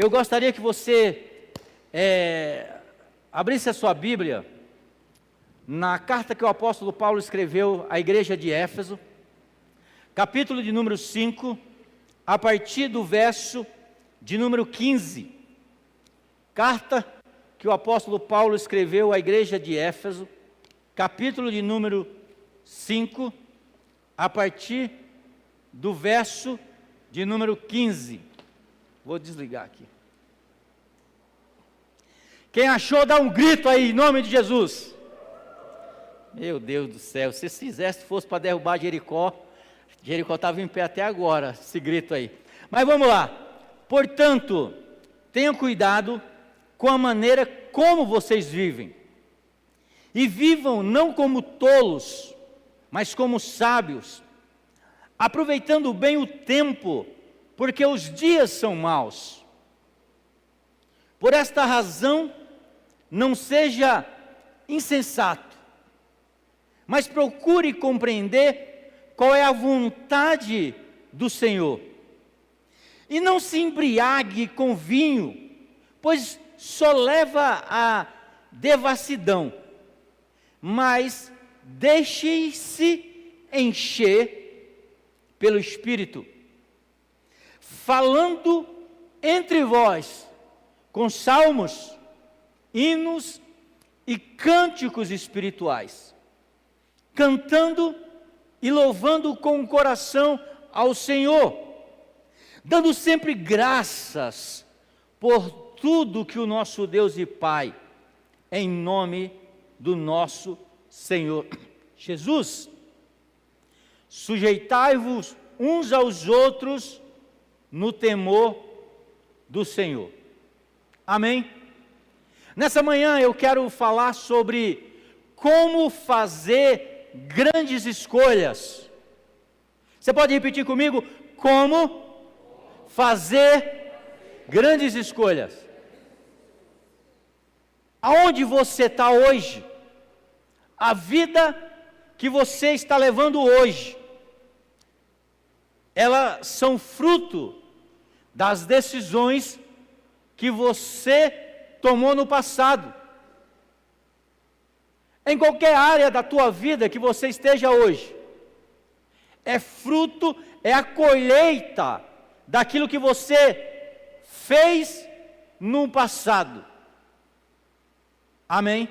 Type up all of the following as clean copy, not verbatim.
Eu gostaria que você abrisse a sua Bíblia na carta que o apóstolo Paulo escreveu à igreja de Éfeso, capítulo de número 5, a partir do verso de número 15. Carta que o apóstolo Paulo escreveu à igreja de Éfeso, capítulo de número 5, a partir do verso de número 15. Vou desligar aqui. Quem achou, dá um grito aí, em nome de Jesus. Meu Deus do céu, se fizesse, fosse para derrubar Jericó estava em pé até agora, esse grito aí. Mas vamos lá. Portanto, tenham cuidado com a maneira como vocês vivem. E vivam não como tolos, mas como sábios, aproveitando bem o tempo, porque os dias são maus. Por esta razão, não seja insensato, mas procure compreender qual é a vontade do Senhor. E não se embriague com vinho, pois só leva à devassidão, mas deixe-se encher pelo Espírito, falando entre vós com salmos, hinos e cânticos espirituais, cantando e louvando com o coração ao Senhor, dando sempre graças por tudo que o nosso Deus e Pai, em nome do nosso Senhor Jesus. Sujeitai-vos uns aos outros no temor do Senhor. Amém? Nessa manhã eu quero falar sobre como fazer grandes escolhas. Você pode repetir comigo? Como fazer grandes escolhas. Aonde você está hoje? A vida que você está levando hoje, elas são fruto das decisões que você tomou no passado. Em qualquer área da tua vida que você esteja hoje, é fruto, é a colheita daquilo que você fez no passado. Amém?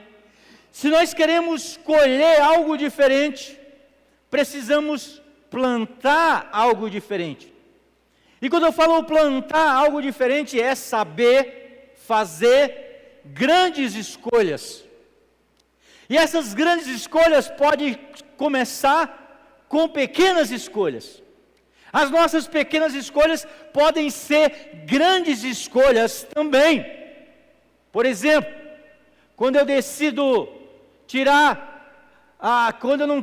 Se nós queremos colher algo diferente, precisamos plantar algo diferente. E quando eu falo plantar algo diferente, é saber fazer grandes escolhas. E essas grandes escolhas podem começar com pequenas escolhas. As nossas pequenas escolhas podem ser grandes escolhas também. Por exemplo, quando eu decido quando eu não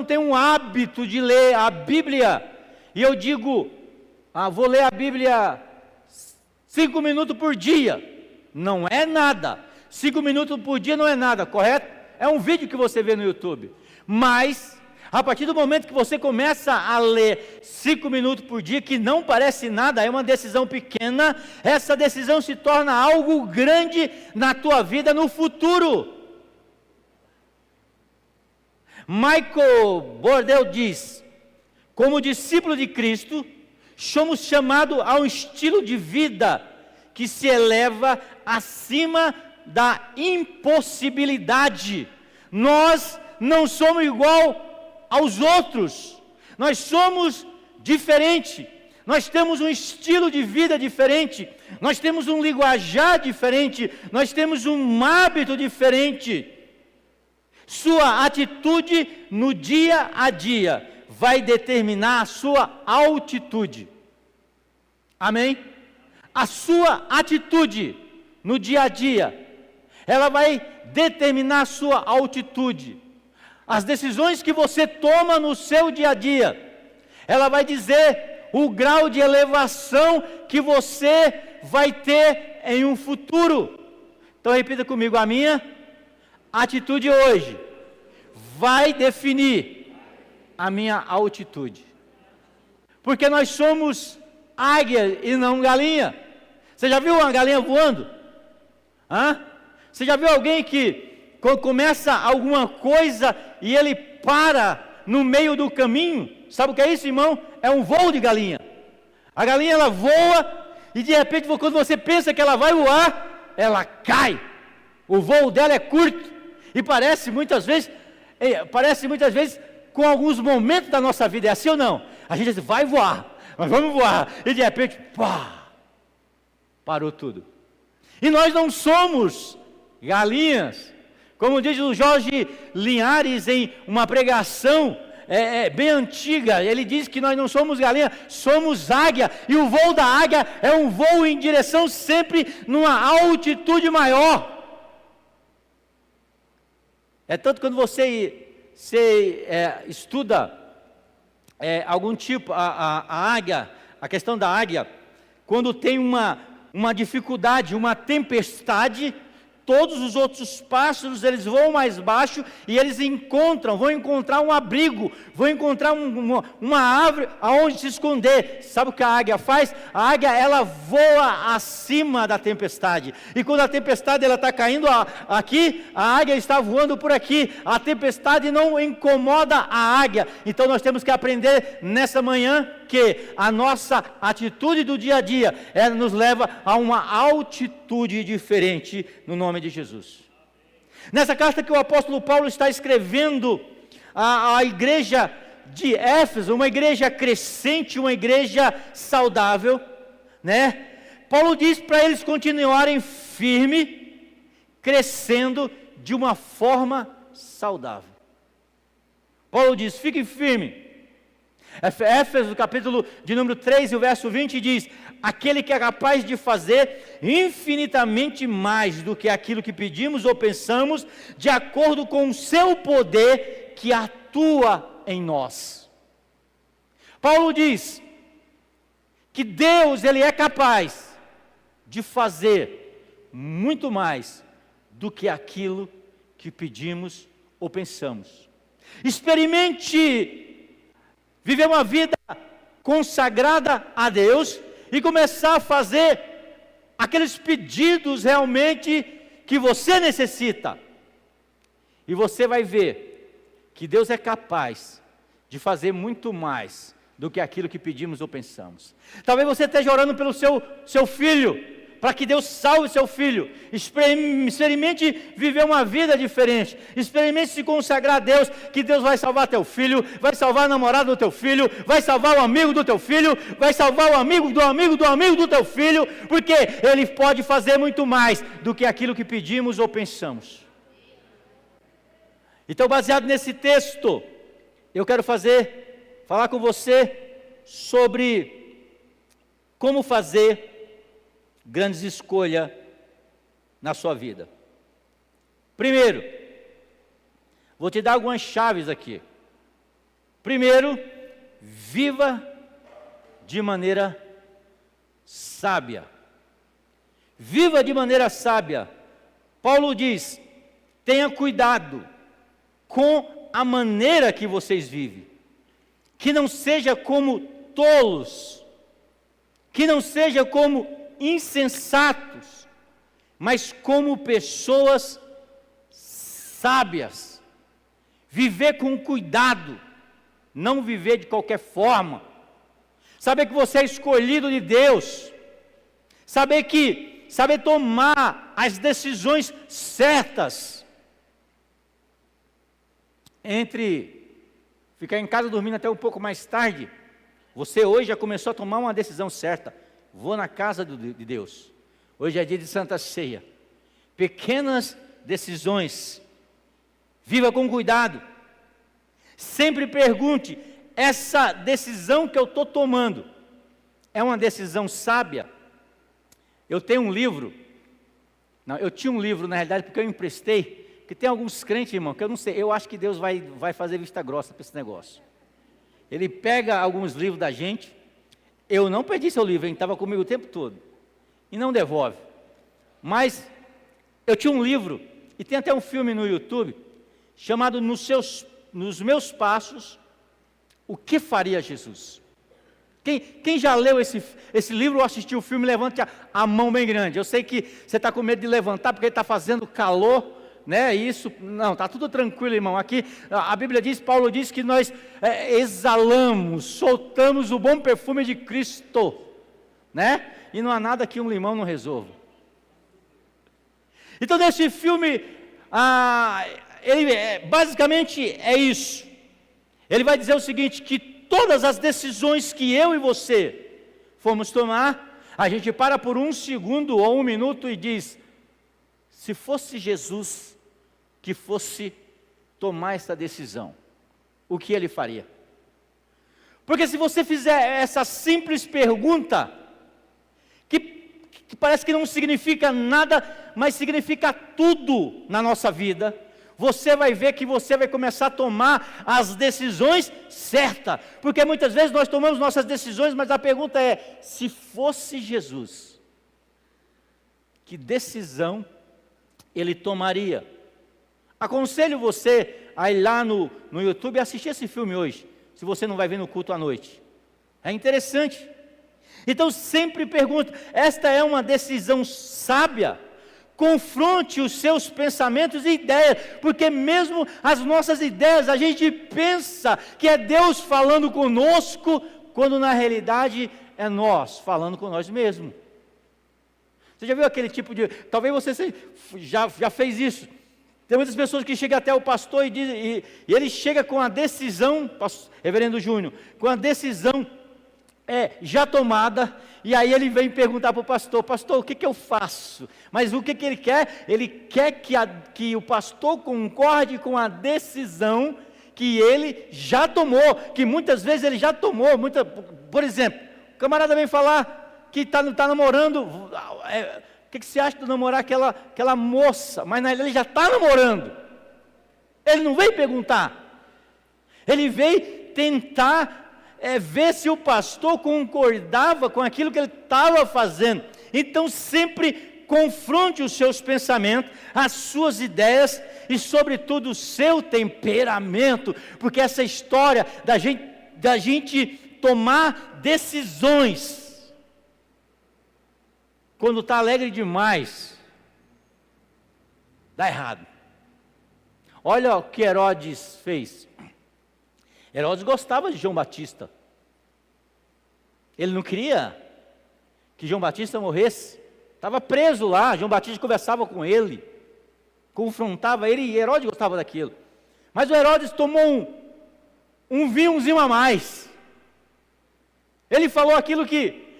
tenho um hábito de ler a Bíblia, e eu digo, vou ler a Bíblia 5 minutos por dia. Não é nada. 5 minutos por dia não é nada, correto? É um vídeo que você vê no YouTube. Mas, a partir do momento que você começa a ler 5 minutos por dia, que não parece nada, é uma decisão pequena, essa decisão se torna algo grande na tua vida no futuro. Michael Bordel diz: como discípulo de Cristo, somos chamados a um estilo de vida que se eleva acima da impossibilidade. Nós não somos igual aos outros, nós somos diferentes, nós temos um estilo de vida diferente, nós temos um linguajar diferente, nós temos um hábito diferente. Sua atitude no dia a dia vai determinar a sua altitude. Amém? A sua atitude no dia a dia, ela vai determinar a sua altitude. As decisões que você toma no seu dia a dia, ela vai dizer o grau de elevação que você vai ter em um futuro. Então repita comigo: a minha atitude hoje vai definir a minha altitude. Porque nós somos águia e não galinha. Você já viu uma galinha voando? Você já viu alguém que quando começa alguma coisa e ele para no meio do caminho? Sabe o que é isso, irmão? É um voo de galinha. A galinha, ela voa e de repente, quando você pensa que ela vai voar, ela cai. O voo dela é curto e parece muitas vezes com alguns momentos da nossa vida. É assim ou não? A gente diz, vai voar, nós vamos voar, e de repente, pá, parou tudo. E nós não somos galinhas, como diz o Jorge Linhares em uma pregação bem antiga. Ele diz que nós não somos galinha, somos águia, e o voo da águia é um voo em direção sempre numa altitude maior. É tanto quando você estuda algum tipo, a águia, a questão da águia, quando tem uma dificuldade, uma tempestade, todos os outros pássaros, eles voam mais baixo e eles vão encontrar um abrigo, vão encontrar uma árvore aonde se esconder. Sabe o que a águia faz? A águia, ela voa acima da tempestade, e quando a tempestade está caindo aqui, a águia está voando por aqui, a tempestade não incomoda a águia. Então nós temos que aprender nessa manhã que a nossa atitude do dia a dia, ela nos leva a uma altitude diferente, no nome de Jesus. Nessa carta que o apóstolo Paulo está escrevendo à igreja de Éfeso, uma igreja crescente, uma igreja saudável, né? Paulo diz para eles continuarem firme, crescendo de uma forma saudável. Paulo diz, fiquem firmes. Éfeso, capítulo de número 3, e o verso 20 diz, aquele que é capaz de fazer infinitamente mais do que aquilo que pedimos ou pensamos, de acordo com o seu poder que atua em nós. Paulo diz que Deus, Ele é capaz de fazer muito mais do que aquilo que pedimos ou pensamos. Experimente viver uma vida consagrada a Deus e começar a fazer aqueles pedidos realmente que você necessita. E você vai ver que Deus é capaz de fazer muito mais do que aquilo que pedimos ou pensamos. Talvez você esteja orando pelo seu filho, para que Deus salve seu filho. Experimente viver uma vida diferente. Experimente se consagrar a Deus, que Deus vai salvar teu filho, vai salvar a namorada do teu filho, vai salvar o amigo do teu filho, vai salvar o amigo do amigo do amigo do teu filho, porque Ele pode fazer muito mais do que aquilo que pedimos ou pensamos. Então, baseado nesse texto, eu quero falar com você sobre como fazer grandes escolhas na sua vida. Primeiro, vou te dar algumas chaves aqui. Primeiro, viva de maneira sábia. Viva de maneira sábia. Paulo diz, tenha cuidado com a maneira que vocês vivem. Que não seja como tolos, que não seja como insensatos, mas como pessoas sábias. Viver com cuidado, não viver de qualquer forma. Saber que você é escolhido de Deus. Saber tomar as decisões certas. Entre ficar em casa dormindo até um pouco mais tarde, você hoje já começou a tomar uma decisão certa. Vou na casa de Deus. Hoje é dia de Santa Ceia. Pequenas decisões. Viva com cuidado. Sempre pergunte, essa decisão que eu estou tomando é uma decisão sábia? Eu tenho um livro. Eu tinha um livro, na realidade, porque eu emprestei. Porque tem alguns crentes, irmão, que eu não sei. Eu acho que Deus vai fazer vista grossa para esse negócio. Ele pega alguns livros da gente. Eu não perdi seu livro, ele estava comigo o tempo todo. e não devolve. Mas eu tinha um livro, e tem até um filme no YouTube, chamado Nos Meus Passos, O que Faria Jesus? Quem já leu esse livro ou assistiu o filme, levante a mão bem grande. Eu sei que você está com medo de levantar, porque está fazendo calor, né? Isso, não, está tudo tranquilo, irmão. Aqui a Bíblia diz, Paulo diz que nós exalamos, soltamos o bom perfume de Cristo, né? E não há nada que um limão não resolva. Então nesse filme, ele basicamente é isso. Ele vai dizer o seguinte, que todas as decisões que eu e você formos tomar, a gente para por um segundo ou um minuto e diz, se fosse Jesus que fosse tomar essa decisão, o que ele faria? Porque se você fizer essa simples pergunta, que parece que não significa nada, mas significa tudo na nossa vida, você vai ver que você vai começar a tomar as decisões certas, porque muitas vezes nós tomamos nossas decisões, mas a pergunta é, se fosse Jesus, que decisão ele tomaria? Aconselho você a ir lá no YouTube e assistir esse filme hoje, se você não vai ver no culto à noite, é interessante. Então sempre pergunto, esta é uma decisão sábia? Confronte os seus pensamentos e ideias, porque mesmo as nossas ideias, a gente pensa que é Deus falando conosco, quando na realidade é nós falando com nós mesmos. Você já viu aquele tipo de, talvez você já fez isso, tem muitas pessoas que chegam até o pastor e ele chega com a decisão, reverendo Júnior, com a decisão já tomada, e aí ele vem perguntar para o pastor, o que eu faço? Mas o que ele quer? Ele quer que o pastor concorde com a decisão que ele já tomou, que muitas vezes ele já tomou, por exemplo, o camarada vem falar que está namorando, o que você acha de namorar aquela moça? Mas na realidade ele já está namorando, ele não veio perguntar, ele veio tentar ver se o pastor concordava com aquilo que ele estava fazendo. Então sempre confronte os seus pensamentos, as suas ideias e sobretudo o seu temperamento, porque essa história da gente tomar decisões, quando está alegre demais, dá errado. Olha o que Herodes fez. Herodes gostava de João Batista, ele não queria que João Batista morresse, estava preso lá, João Batista conversava com ele, confrontava ele, e Herodes gostava daquilo, mas o Herodes tomou um vinhozinho a mais, ele falou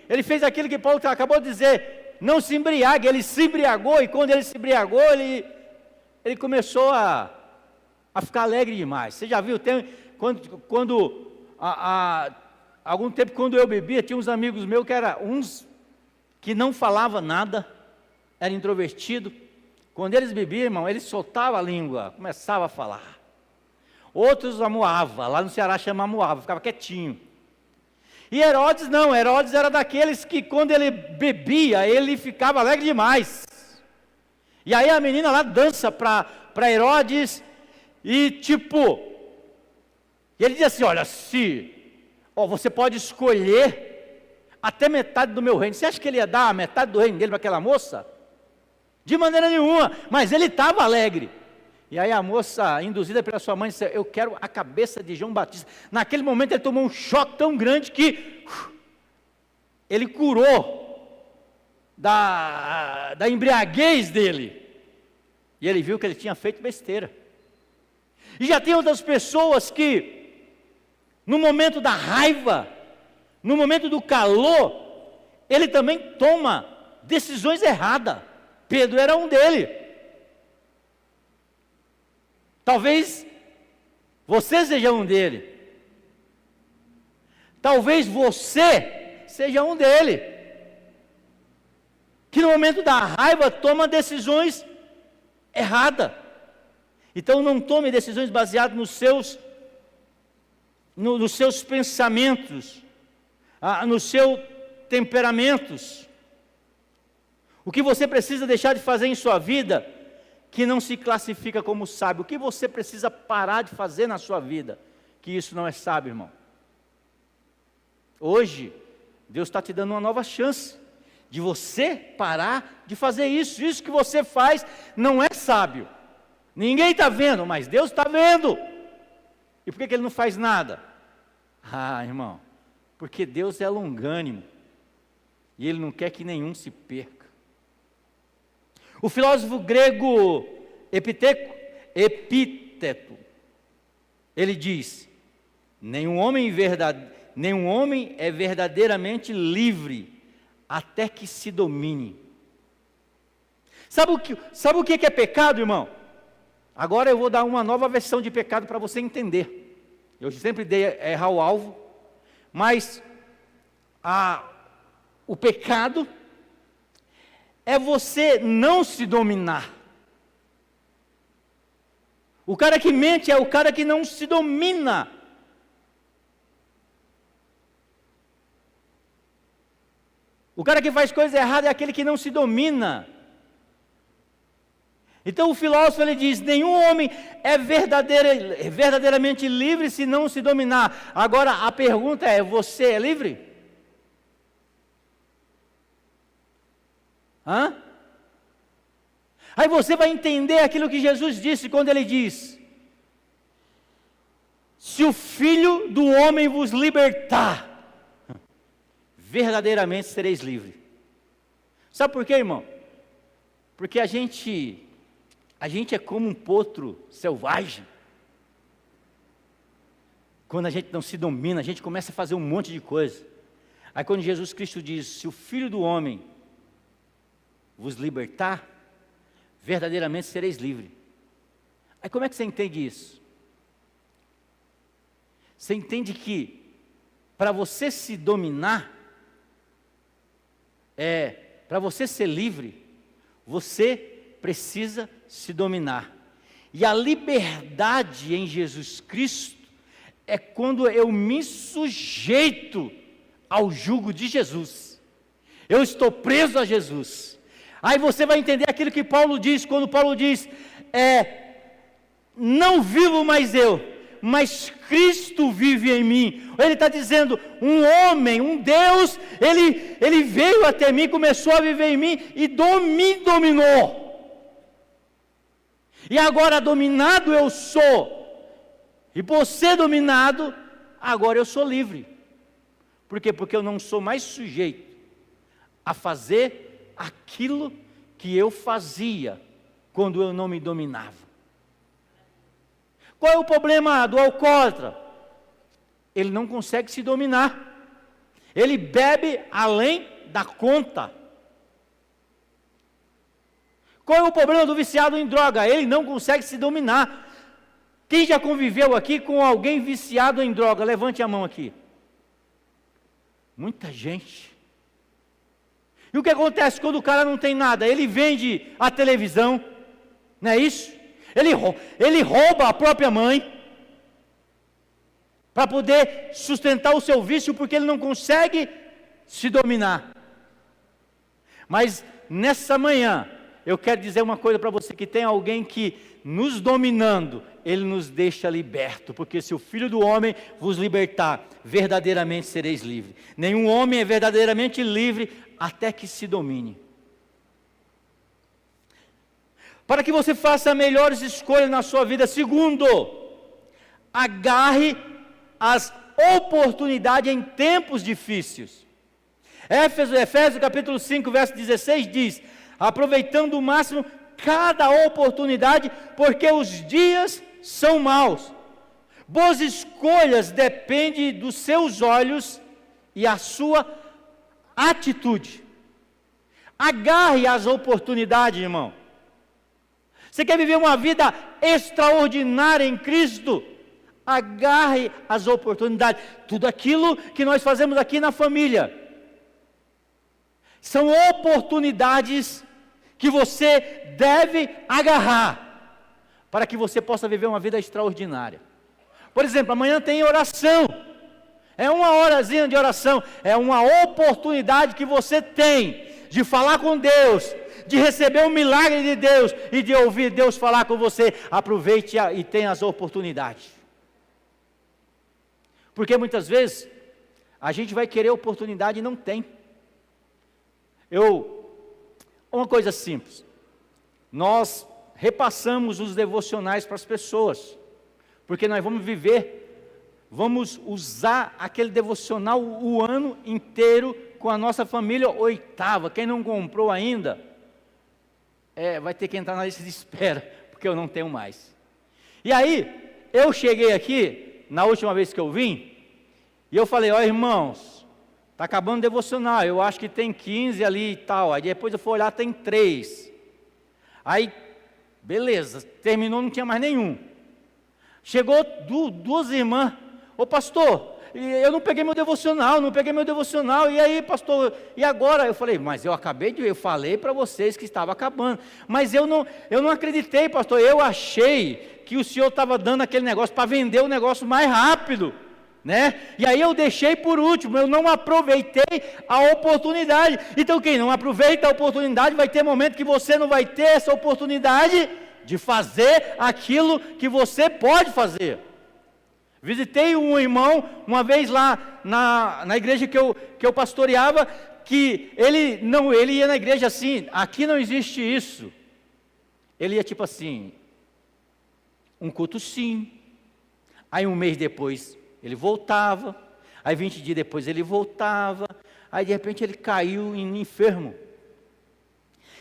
ele fez aquilo que Paulo acabou de dizer, não se embriague, ele se embriagou, e quando ele se embriagou, ele começou a ficar alegre demais. Você já viu, quando algum tempo quando eu bebia, tinha uns amigos meus que eram uns que não falavam nada, era introvertido, quando eles bebiam, irmão, eles soltavam a língua, começavam a falar, outros amuavam, lá no Ceará chama amuava, ficava quietinho, e Herodes não, Herodes era daqueles que quando ele bebia, ele ficava alegre demais, e aí a menina lá dança para Herodes, e ele diz assim, olha, você pode escolher até metade do meu reino, você acha que ele ia dar a metade do reino dele para aquela moça? De maneira nenhuma, mas ele estava alegre, e aí a moça, induzida pela sua mãe, disse, eu quero a cabeça de João Batista. Naquele momento ele tomou um choque tão grande que ele curou da embriaguez dele, e ele viu que ele tinha feito besteira. E já tem outras pessoas que, no momento da raiva, no momento do calor, ele também toma decisões erradas. Pedro era um dele. Talvez você seja um dele. Talvez você seja um dele. Que no momento da raiva toma decisões erradas. Então não tome decisões baseadas nos seus pensamentos, nos seus temperamentos. O que você precisa deixar de fazer em sua vida, que não se classifica como sábio? O que você precisa parar de fazer na sua vida, que isso não é sábio, irmão? Hoje, Deus está te dando uma nova chance, de você parar de fazer isso. Isso que você faz não é sábio. Ninguém está vendo, mas Deus está vendo. E por que Ele não faz nada? Ah, irmão, porque Deus é longânimo, e Ele não quer que nenhum se perca. O filósofo grego Epíteto, ele diz: nenhum homem é verdadeiramente livre até que se domine. Sabe o que é pecado, irmão? Agora eu vou dar uma nova versão de pecado para você entender. Eu sempre dei errar o alvo, mas o pecado é você não se dominar. O cara que mente é o cara que não se domina. O cara que faz coisa errada é aquele que não se domina. Então o filósofo ele diz: nenhum homem é verdadeiramente livre se não se dominar. Agora a pergunta é: você é livre? Aí você vai entender aquilo que Jesus disse quando Ele diz: se o Filho do homem vos libertar, verdadeiramente sereis livres. Sabe por quê, irmão? Porque a gente é como um potro selvagem. Quando a gente não se domina, a gente começa a fazer um monte de coisa. Aí quando Jesus Cristo diz: se o Filho do homem vos libertar, verdadeiramente sereis livres. Aí como é que você entende isso? Você entende que para você se dominar, para você ser livre, você precisa se dominar. E a liberdade em Jesus Cristo é quando eu me sujeito ao jugo de Jesus. Eu estou preso a Jesus. Aí você vai entender aquilo que Paulo diz, quando Paulo diz: não vivo mais eu, mas Cristo vive em mim. Ele está dizendo: um homem, um Deus, ele veio até mim, começou a viver em mim e me dominou. E agora dominado eu sou, e por ser dominado, agora eu sou livre. Por quê? Porque eu não sou mais sujeito a fazer aquilo que eu fazia quando eu não me dominava. Qual é o problema do alcoólatra? Ele não consegue se dominar. Ele bebe além da conta. Qual é o problema do viciado em droga? Ele não consegue se dominar. Quem já conviveu aqui com alguém viciado em droga? Levante a mão aqui. Muita gente. E o que acontece quando o cara não tem nada? Ele vende a televisão, não é isso? Ele rouba a própria mãe para poder sustentar o seu vício, porque ele não consegue se dominar. Mas nessa manhã eu quero dizer uma coisa para você: que tem alguém que nos dominando, ele nos deixa liberto, porque se o Filho do homem vos libertar, verdadeiramente sereis livres. Nenhum homem é verdadeiramente livre até que se domine. Para que você faça melhores escolhas na sua vida, segundo, agarre as oportunidades em tempos difíceis. Efésios capítulo 5, verso 16 diz: aproveitando o máximo cada oportunidade, porque os dias são maus. Boas escolhas dependem dos seus olhos e a sua atitude. Agarre as oportunidades, irmão. Você quer viver uma vida extraordinária em Cristo? Agarre as oportunidades. Tudo aquilo que nós fazemos aqui na família são oportunidades que você deve agarrar para que você possa viver uma vida extraordinária. Por exemplo, amanhã tem oração. É uma horazinha de oração. É uma oportunidade que você tem de falar com Deus, de receber o milagre de Deus e de ouvir Deus falar com você, aproveite e tenha as oportunidades. Porque muitas vezes a gente vai querer oportunidade e não tem. Uma coisa simples, nós repassamos os devocionais para as pessoas, porque nós vamos usar aquele devocional o ano inteiro com a nossa família oitava. Quem não comprou ainda, vai ter que entrar na lista de espera, porque eu não tenho mais. E aí, eu cheguei aqui, na última vez que eu vim, e eu falei, ó irmãos, está acabando o devocional, eu acho que tem 15 ali e tal, aí depois eu fui olhar, tem 3, aí, beleza, terminou, não tinha mais nenhum, chegou duas irmãs, ô pastor, eu não peguei meu devocional, e aí pastor, e agora? Eu falei, mas eu falei para vocês que estava acabando, mas eu não acreditei pastor, eu achei que o senhor estava dando aquele negócio para vender o negócio mais rápido, né? E aí eu deixei por último, eu não aproveitei a oportunidade. Então quem não aproveita a oportunidade, vai ter momento que você não vai ter essa oportunidade de fazer aquilo que você pode fazer. Visitei um irmão uma vez lá na igreja que eu pastoreava, que ele ia na igreja assim, aqui não existe isso. Ele ia tipo assim, um culto sim, aí um mês depois ele voltava, aí 20 dias depois ele voltava, aí de repente ele caiu enfermo,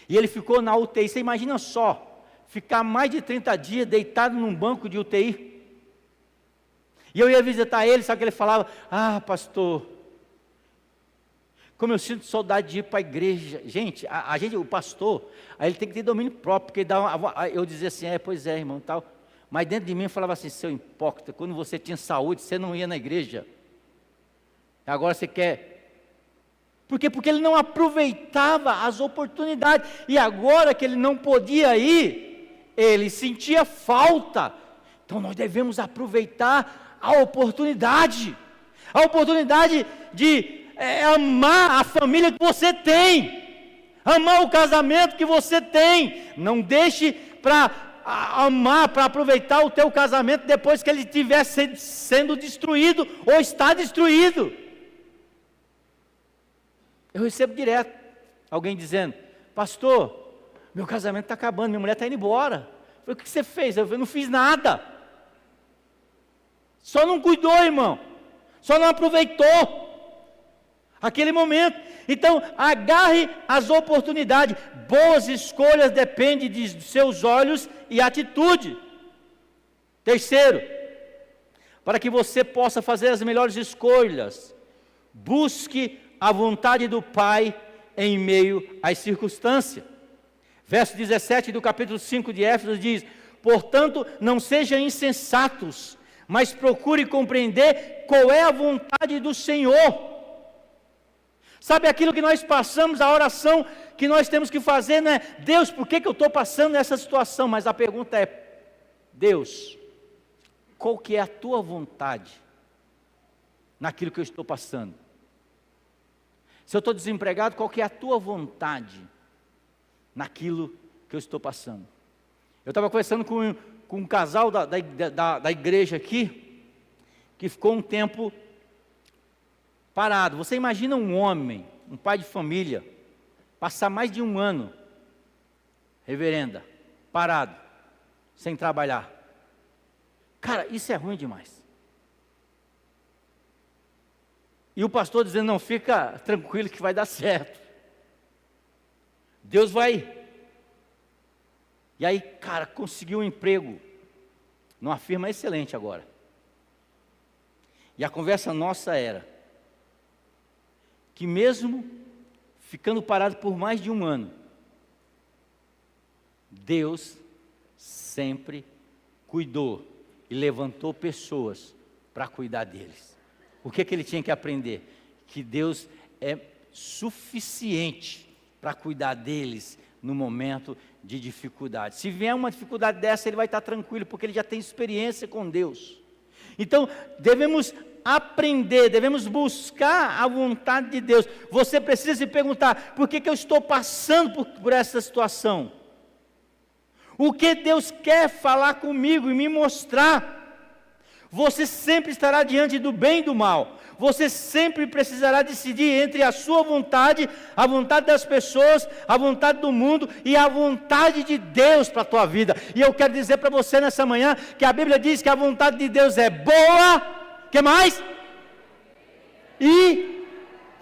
e ele ficou na UTI, você imagina só, ficar mais de 30 dias deitado num banco de UTI, e eu ia visitar ele, sabe o que ele falava? Ah pastor, como eu sinto saudade de ir para a igreja. Gente, o pastor, aí ele tem que ter domínio próprio, porque eu dizia assim, pois é irmão, tal. Mas dentro de mim eu falava assim, seu hipócrita, quando você tinha saúde, você não ia na igreja. Agora você quer. Por quê? Porque ele não aproveitava as oportunidades. E agora que ele não podia ir, ele sentia falta. Então nós devemos aproveitar a oportunidade. A oportunidade de amar a família que você tem. Amar o casamento que você tem. Não deixe para amar, para aproveitar o teu casamento depois que ele estiver sendo destruído ou está destruído. Eu recebo direto alguém dizendo, pastor, meu casamento está acabando, minha mulher está indo embora. Eu falei, o que você fez? Eu falei, não fiz nada, só não cuidou irmão, só não aproveitou aquele momento. Então agarre as oportunidades. Boas escolhas dependem de seus olhos e atitude. Terceiro, para que você possa fazer as melhores escolhas, busque a vontade do Pai em meio às circunstâncias. Verso 17 do capítulo 5 de Éfeso diz, portanto não sejam insensatos, mas procure compreender qual é a vontade do Senhor. Sabe aquilo que nós passamos, a oração que nós temos que fazer, não é Deus, por que eu estou passando nessa situação? Mas a pergunta é, Deus, qual que é a tua vontade naquilo que eu estou passando? Se eu estou desempregado, qual que é a tua vontade naquilo que eu estou passando? Eu estava conversando com um casal da igreja aqui, que ficou um tempo parado. Você imagina um homem, um pai de família, passar mais de um ano, reverenda, parado, sem trabalhar. Cara, isso é ruim demais. E o pastor dizendo, não, fica tranquilo que vai dar certo. Deus vai. E aí, cara, conseguiu um emprego numa firma excelente agora. E a conversa nossa era que mesmo ficando parado por mais de um ano, Deus sempre cuidou e levantou pessoas para cuidar deles. O que ele tinha que aprender? Que Deus é suficiente para cuidar deles no momento de dificuldade. Se vier uma dificuldade dessa, ele vai estar tranquilo, porque ele já tem experiência com Deus. Então, devemos aprender, devemos buscar a vontade de Deus. Você precisa se perguntar: por que eu estou passando por essa situação? O que Deus quer falar comigo e me mostrar? Você sempre estará diante do bem e do mal. Você sempre precisará decidir entre a sua vontade, a vontade das pessoas, a vontade do mundo e a vontade de Deus para a tua vida. E eu quero dizer para você nessa manhã que a Bíblia diz que a vontade de Deus é boa. Que mais?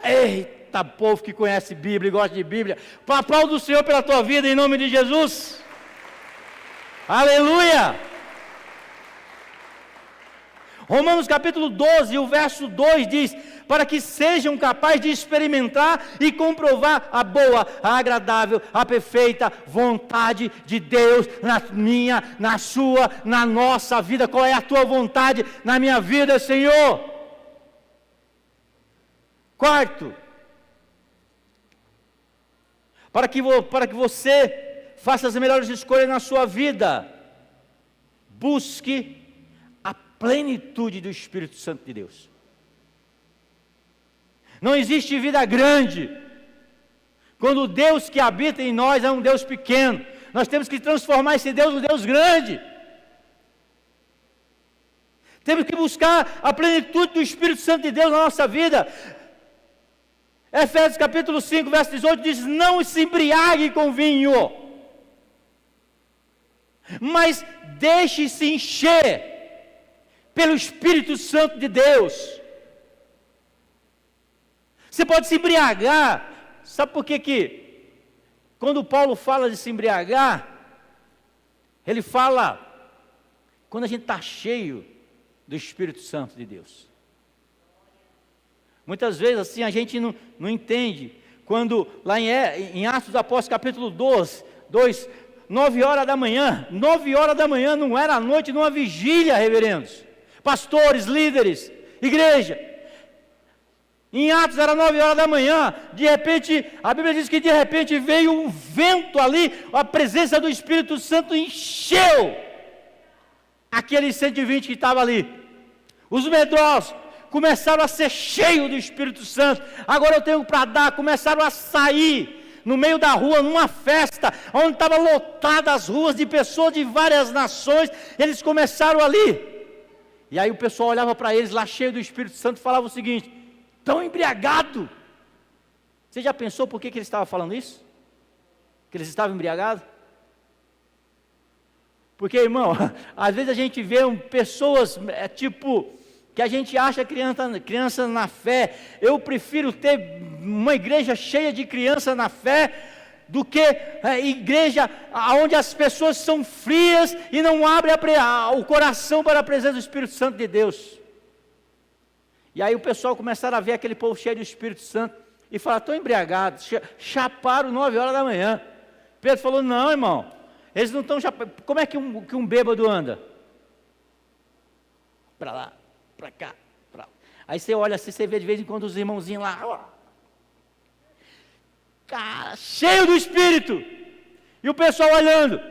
Eita, povo que conhece Bíblia e gosta de Bíblia, aplauda o Senhor pela tua vida em nome de Jesus. Aleluia! Romanos capítulo 12, o verso 2 diz: para que sejam capazes de experimentar e comprovar a boa, a agradável, a perfeita vontade de Deus na minha, na sua, na nossa vida. Qual é a tua vontade na minha vida, Senhor? Quarto, para que você faça as melhores escolhas na sua vida, busque a plenitude do Espírito Santo de Deus. Não existe vida grande quando o Deus que habita em nós é um Deus pequeno. Nós temos que transformar esse Deus num Deus grande. Temos que buscar a plenitude do Espírito Santo de Deus na nossa vida. Efésios capítulo 5, verso 18 diz: não se embriague com vinho, mas deixe-se encher pelo Espírito Santo de Deus. Você pode se embriagar. Sabe por que quando Paulo fala de se embriagar, ele fala quando a gente está cheio do Espírito Santo de Deus. Muitas vezes assim a gente não entende. Quando lá em Atos dos Apóstolos capítulo 2, 9 horas da manhã, não era a noite numa vigília, reverendos, pastores, líderes, igreja. Em Atos era 9 horas da manhã, de repente, a Bíblia diz que de repente veio um vento ali, a presença do Espírito Santo encheu aqueles 120 que estavam ali. Os medrosos começaram a ser cheios do Espírito Santo. Agora eu tenho para dar. Começaram a sair no meio da rua, numa festa, onde estavam lotadas as ruas de pessoas de várias nações. Eles começaram ali. E aí o pessoal olhava para eles lá cheio do Espírito Santo e falava o seguinte: tão embriagado. Você já pensou por que eles estavam falando isso? Que eles estavam embriagados? Porque, irmão, às vezes a gente vê pessoas, que a gente acha criança na fé. Eu prefiro ter uma igreja cheia de criança na fé do que igreja onde as pessoas são frias e não abrem o coração para a presença do Espírito Santo de Deus. E aí o pessoal começaram a ver aquele povo cheio do Espírito Santo e falar: estão embriagados, chaparam 9 horas da manhã. Pedro falou: não, irmão, eles não estão chapando. Como é que um bêbado anda? Para lá, para cá, para lá. Aí você olha assim, você vê de vez em quando os irmãozinhos lá, ó, cara, cheio do Espírito, e o pessoal olhando,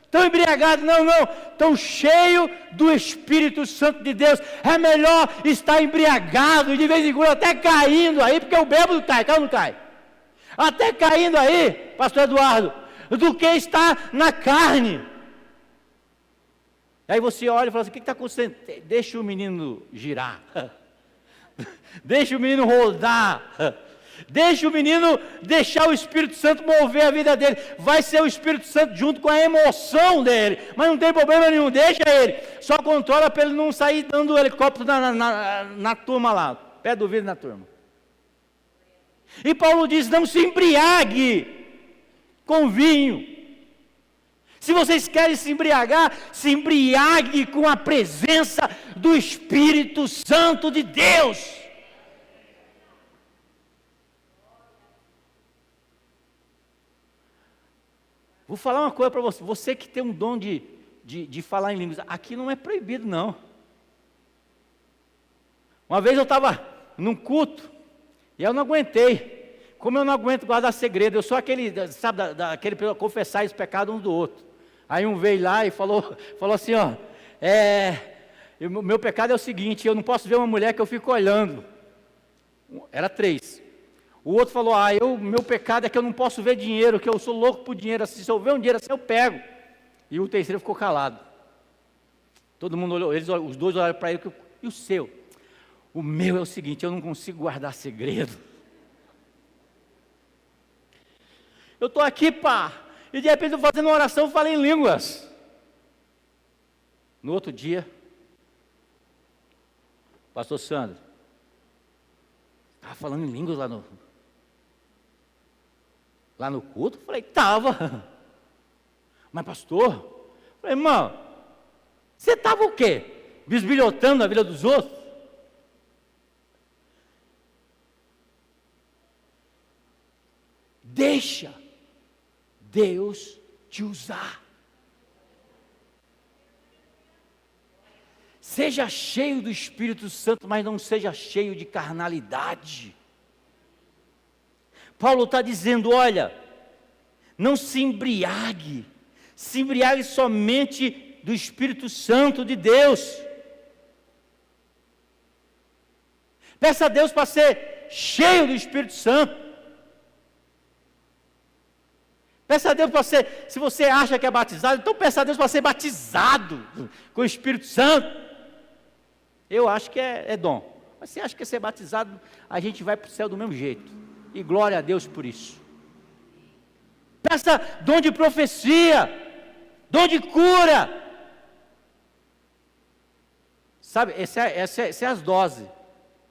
estão embriagados, não, estão cheios do Espírito Santo de Deus. É melhor estar embriagado, e de vez em quando até caindo aí, porque o bêbado cai ou não cai? Até caindo aí, pastor Eduardo, do que estar na carne. Aí você olha e fala assim: o que está acontecendo? Deixa o menino girar, deixa o menino rodar, deixa o menino deixar o Espírito Santo mover a vida dele. Vai ser o Espírito Santo junto com a emoção dele, mas não tem problema nenhum, deixa ele. Só controla para ele não sair dando helicóptero na turma lá, pé do vidro na turma. E Paulo diz: não se embriague com vinho. Se vocês querem se embriagar, se embriague com a presença do Espírito Santo de Deus. Vou falar uma coisa para você. Você que tem um dom de falar em línguas, aqui não é proibido, não. Uma vez eu estava num culto e eu não aguentei. Como eu não aguento guardar segredo, eu sou aquele, sabe, aquele confessar os pecados um do outro. Aí um veio lá e falou assim, ó, O meu pecado é o seguinte, eu não posso ver uma mulher que eu fico olhando. Era 3. O outro falou, meu pecado é que eu não posso ver dinheiro, que eu sou louco por dinheiro, assim, se eu ver um dinheiro assim eu pego. E o terceiro ficou calado. Todo mundo olhou, os dois olharam para ele, e o seu? O meu é o seguinte, eu não consigo guardar segredo. Eu estou aqui, pá, e de repente eu fazendo uma oração, eu falei em línguas. No outro dia, pastor Sandro, estava falando em línguas lá no culto? Eu falei, estava. Mas pastor, eu falei, irmão, você estava o quê? Bisbilhotando a vida dos outros? Deixa Deus te usar. Seja cheio do Espírito Santo, mas não seja cheio de carnalidade. Paulo está dizendo, olha, não se embriague somente do Espírito Santo de Deus. Peça a Deus para ser cheio do Espírito Santo. Peça a Deus para ser, se você acha que é batizado, então peça a Deus para ser batizado com o Espírito Santo. Eu acho que é dom, mas se acha que é ser batizado, a gente vai para o céu do mesmo jeito, e glória a Deus por isso. Peça dom de profecia, dom de cura, sabe, essa é as doses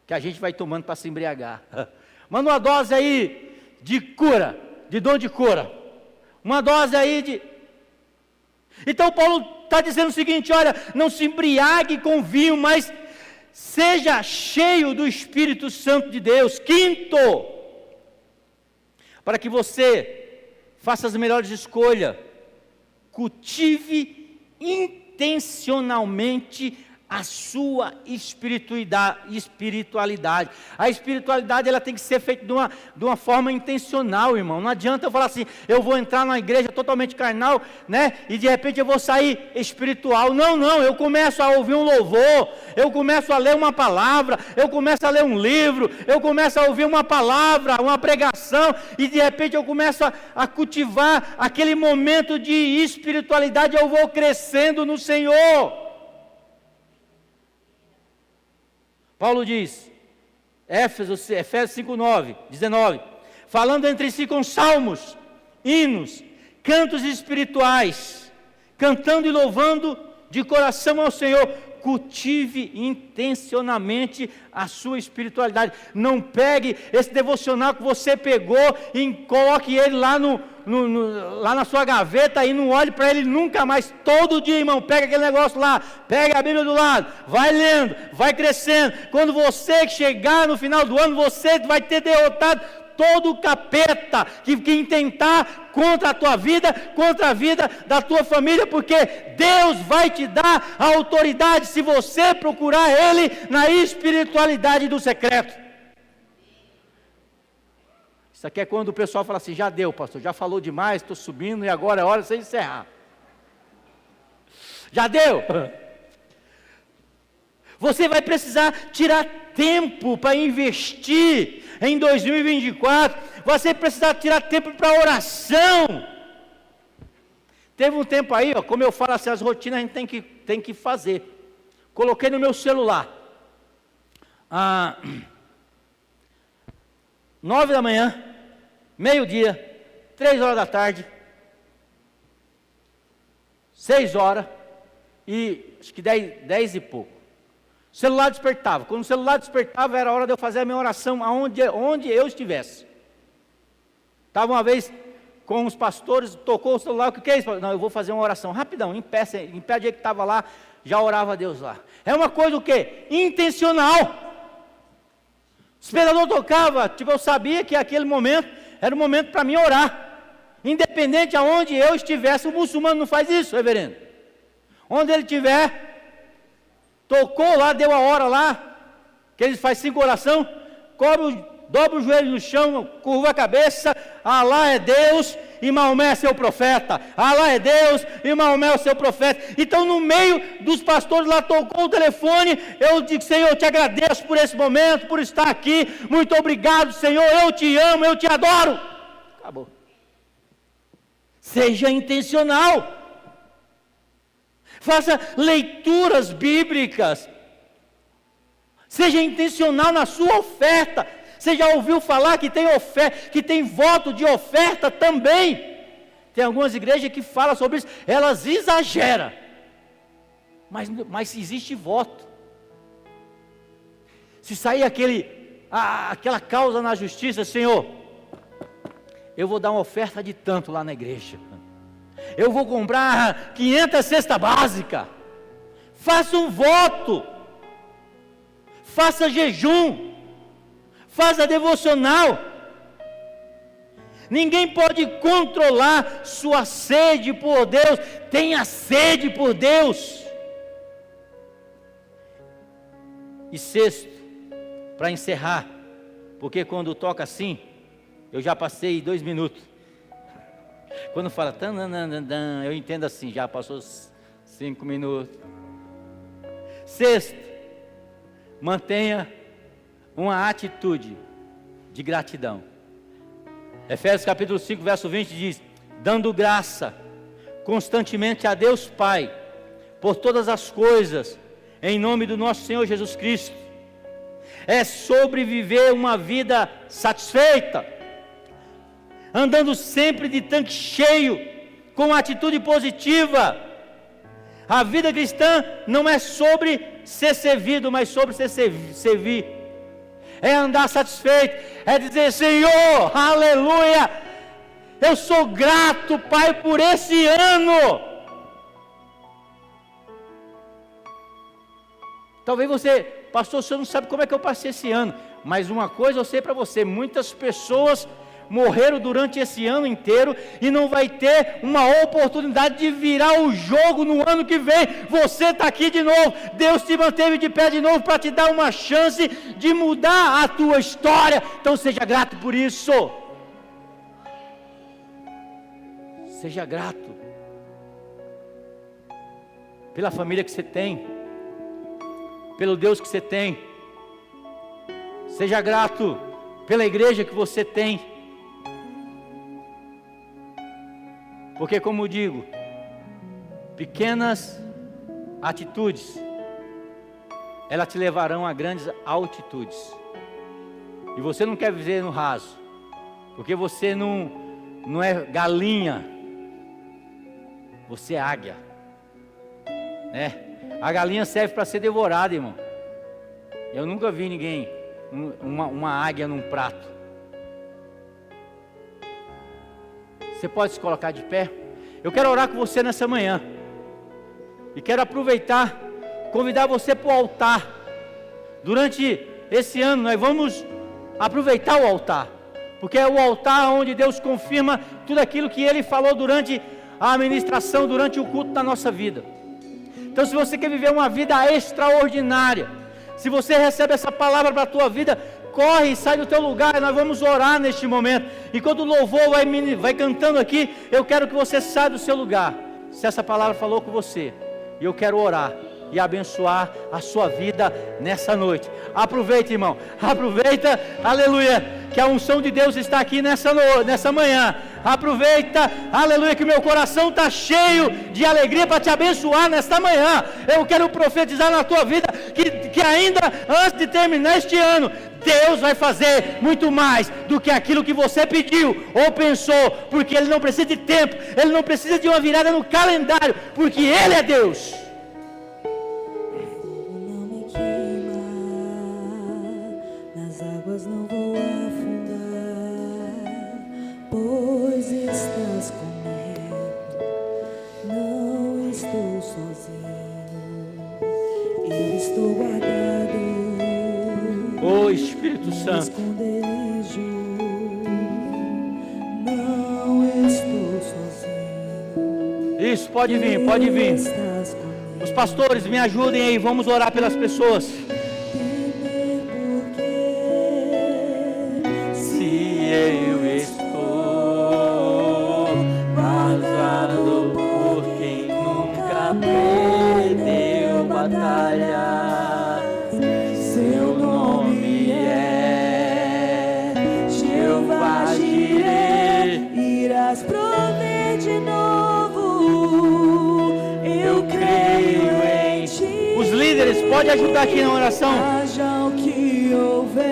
que a gente vai tomando para se embriagar. Manda uma dose aí de cura, de dom de cura, uma dose aí de... Então Paulo está dizendo o seguinte, olha, não se embriague com vinho, mas seja cheio do Espírito Santo de Deus. Quinto, para que você faça as melhores escolhas, cultive intencionalmente a sua espiritualidade. A espiritualidade ela tem que ser feita de uma forma intencional, irmão. Não adianta eu falar assim, eu vou entrar numa igreja totalmente carnal, né? E de repente eu vou sair espiritual. Não, eu começo a ouvir um louvor, eu começo a ler uma palavra, eu começo a ler um livro, eu começo a ouvir uma palavra, uma pregação, e de repente eu começo a cultivar aquele momento de espiritualidade, eu vou crescendo no Senhor. Paulo diz, Efésios 5:19, falando entre si com salmos, hinos, cantos espirituais, cantando e louvando de coração ao Senhor. Cultive intencionalmente a sua espiritualidade. Não pegue esse devocional que você pegou e coloque ele lá lá na sua gaveta e não olhe para ele nunca mais. Todo dia, irmão, pega aquele negócio lá, pega a Bíblia do lado, vai lendo, vai crescendo. Quando você chegar no final do ano, você vai ter derrotado todo o capeta que intentar contra a tua vida, contra a vida da tua família, porque Deus vai te dar a autoridade se você procurar Ele na espiritualidade do secreto. Isso aqui é quando o pessoal fala assim, já deu, pastor, já falou demais, estou subindo e agora é hora de você encerrar. Já deu? Você vai precisar tirar tempo para investir em 2024. Você precisa tirar tempo para oração. Teve um tempo aí, como eu falo assim, as rotinas a gente tem que fazer. Coloquei no meu celular. 9 da manhã, meio-dia, 3 horas da tarde, 6 horas e acho que 10 e pouco. O celular despertava. Quando o celular despertava, era hora de eu fazer a minha oração onde eu estivesse. Estava uma vez com os pastores, tocou o celular, o que é isso? Não, eu vou fazer uma oração rapidão, em pé do jeito que estava lá, já orava a Deus lá. É uma coisa o quê? Intencional. O despertador tocava, eu sabia que aquele momento era o momento para mim orar. Independente aonde eu estivesse, o muçulmano não faz isso, reverendo. Onde ele estiver, tocou lá, deu a hora lá, que eles fazem 5 orações, dobra o joelho no chão, curva a cabeça, Alá é Deus, e Maomé é seu profeta. Alá é Deus e Maomé é o seu profeta. Então, no meio dos pastores lá, tocou o telefone. Eu digo: Senhor, eu te agradeço por esse momento, por estar aqui. Muito obrigado, Senhor. Eu te amo, eu te adoro. Acabou. Seja intencional. Faça leituras bíblicas. Seja intencional na sua oferta. Você já ouviu falar que tem oferta, que tem voto de oferta também? Tem algumas igrejas que falam sobre isso, elas exageram. Mas existe voto. Se sair aquela causa na justiça: Senhor, eu vou dar uma oferta de tanto lá na igreja. Eu vou comprar 500 cestas básicas. Faça um voto. Faça jejum. Faça devocional. Ninguém pode controlar sua sede por Deus. Tenha sede por Deus. E sexto, para encerrar, porque quando toca assim, eu já passei 2 minutos. Quando fala tan, eu entendo assim, já passou 5 minutos. Sexto, mantenha uma atitude de gratidão. Efésios capítulo 5, verso 20 diz: dando graça constantemente a Deus Pai por todas as coisas, em nome do nosso Senhor Jesus Cristo. É sobre viver uma vida satisfeita, andando sempre de tanque cheio, com atitude positiva. A vida cristã não é sobre ser servido, mas sobre ser servir. É andar satisfeito, é dizer: Senhor, aleluia, eu sou grato, Pai, por esse ano. Talvez você: pastor, o senhor não sabe como é que eu passei esse ano. Mas uma coisa eu sei para você: muitas pessoas morreram durante esse ano inteiro e não vai ter uma oportunidade de virar o jogo no ano que vem. Você está aqui de novo, Deus te manteve de pé de novo para te dar uma chance de mudar a tua história. Então seja grato por isso. Seja grato pela família que você tem, pelo Deus que você tem. Seja grato pela igreja que você tem. Porque, como eu digo, pequenas atitudes, elas te levarão a grandes altitudes. E você não quer viver no raso, porque você não é galinha, você é águia, né? A galinha serve para ser devorada, irmão. Eu nunca vi ninguém, uma águia num prato. Você pode se colocar de pé? Eu quero orar com você nessa manhã. E quero aproveitar, convidar você para o altar. Durante esse ano nós vamos aproveitar o altar. Porque é o altar onde Deus confirma tudo aquilo que Ele falou durante a ministração, durante o culto da nossa vida. Então, se você quer viver uma vida extraordinária, se você recebe essa palavra para a tua vida, corre e sai do teu lugar. Nós vamos orar neste momento. E quando o louvor vai cantando aqui, eu quero que você saia do seu lugar. Se essa palavra falou com você, e eu quero orar e abençoar a sua vida nessa noite. Aproveita, irmão, aproveita, aleluia, que a unção de Deus está aqui nessa manhã. Aproveita, aleluia, que o meu coração está cheio de alegria para te abençoar nesta manhã. Eu quero profetizar na tua vida que ainda antes de terminar este ano, Deus vai fazer muito mais do que aquilo que você pediu ou pensou, porque Ele não precisa de tempo, Ele não precisa de uma virada no calendário, porque Ele é Deus. Não vou afundar, pois estás comigo, não estou sozinho, eu estou guardado, oh Espírito Santo, esconderijo, não estou sozinho. Isso, pode vir, pode vir. Os pastores, me ajudem aí, vamos orar pelas pessoas. novo. Eu creio em ti. Os líderes, pode ajudar aqui na oração. Haja o que houver,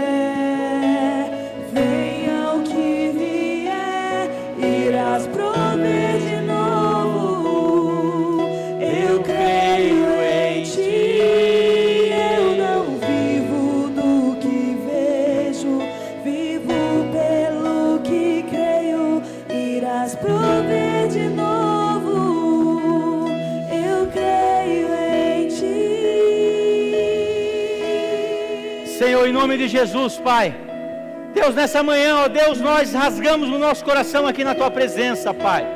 venha o que vier, irás prover de novo. Eu creio em ti. Eu não vivo do que vejo, vivo pelo que creio, irás prover de novo. Eu creio em ti. Senhor, em nome de Jesus, Pai. Deus, nessa manhã, ó Deus, nós rasgamos o nosso coração aqui na Tua presença, Pai.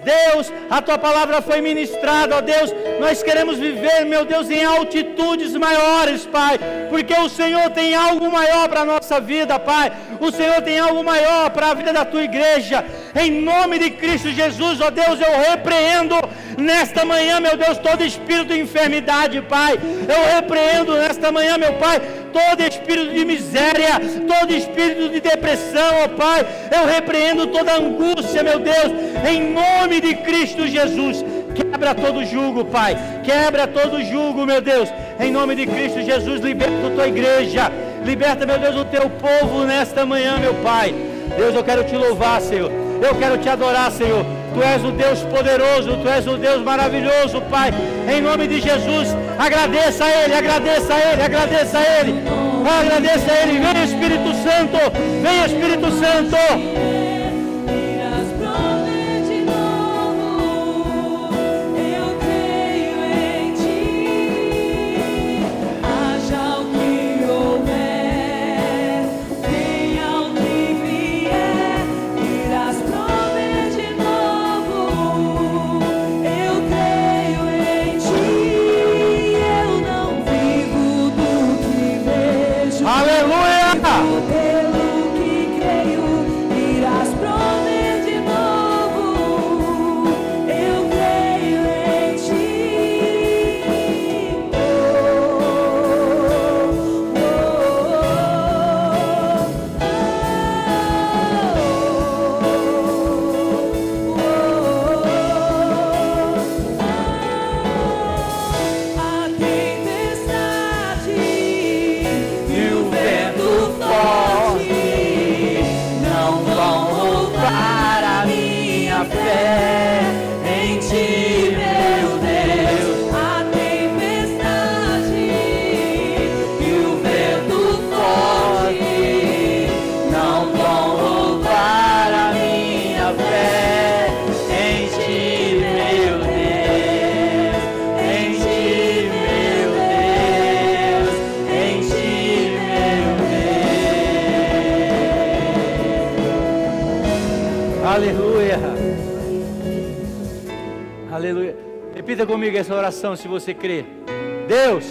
Deus, a Tua palavra foi ministrada, ó Deus, nós queremos viver, meu Deus, em altitudes maiores, Pai, porque o Senhor tem algo maior para a nossa vida, Pai. O Senhor tem algo maior para a vida da Tua igreja. Em nome de Cristo Jesus, ó Deus, eu repreendo nesta manhã, meu Deus, todo espírito de enfermidade, Pai. Eu repreendo nesta manhã, meu Pai, todo espírito de miséria, todo espírito de depressão, ó Pai. Eu repreendo toda angústia, meu Deus, em nome de Cristo Jesus. Quebra todo jugo, Pai. Quebra todo jugo, meu Deus. Em nome de Cristo Jesus, liberta a Tua igreja. Liberta, meu Deus, o Teu povo nesta manhã, meu Pai. Deus, eu quero Te louvar, Senhor. Eu quero Te adorar, Senhor. Tu és o Deus poderoso, Tu és o Deus maravilhoso, Pai. Em nome de Jesus, agradeça a Ele, agradeça a Ele, agradeça a Ele. Agradeça a Ele. Venha, Espírito Santo. Venha, Espírito Santo. Aleluia. Aleluia. Repita comigo essa oração se você crê. Deus,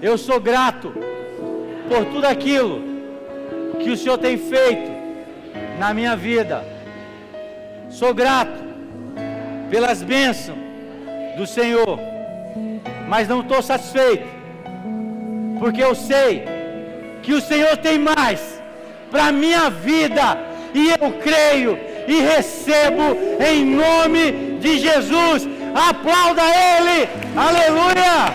eu sou grato por tudo aquilo que o Senhor tem feito na minha vida. Sou grato pelas bênçãos do Senhor, mas não estou satisfeito, porque eu sei que o Senhor tem mais para a minha vida, e eu creio e recebo em nome de Jesus. Aplauda Ele. Aleluia.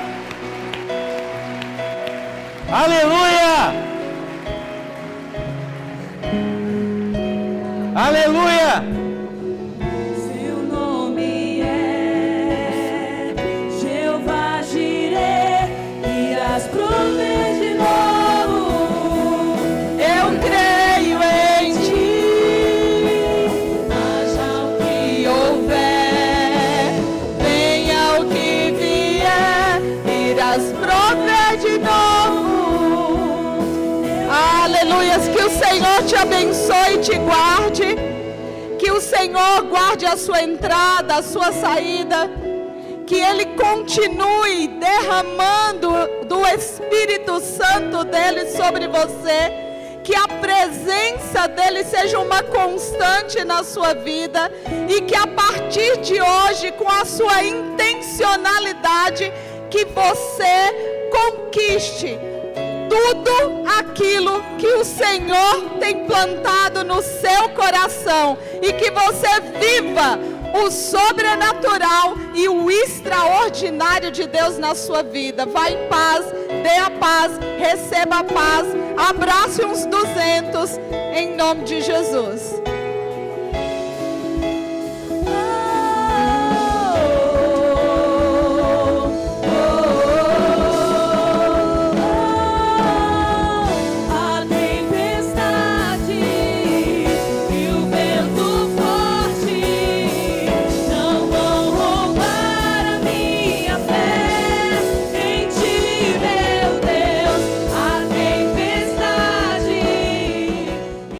Aleluia. Aleluia. Seu nome é Jeová Jireh, irás prover de novo. Eu creio em ti. Haja o que houver, venha o que vier, irás prover de novo. Aleluias, que o Senhor te abençoe e te guarde, que o Senhor guarde a sua entrada, a sua saída, que Ele continue derramando do Espírito Santo dEle sobre você, que a presença dEle seja uma constante na sua vida, e que a partir de hoje, com a sua intencionalidade, que você conquiste tudo aquilo que o Senhor tem plantado no seu coração, e que você viva o sobrenatural e o extraordinário de Deus na sua vida. Vá em paz, dê a paz, receba a paz, abrace uns 200, em nome de Jesus.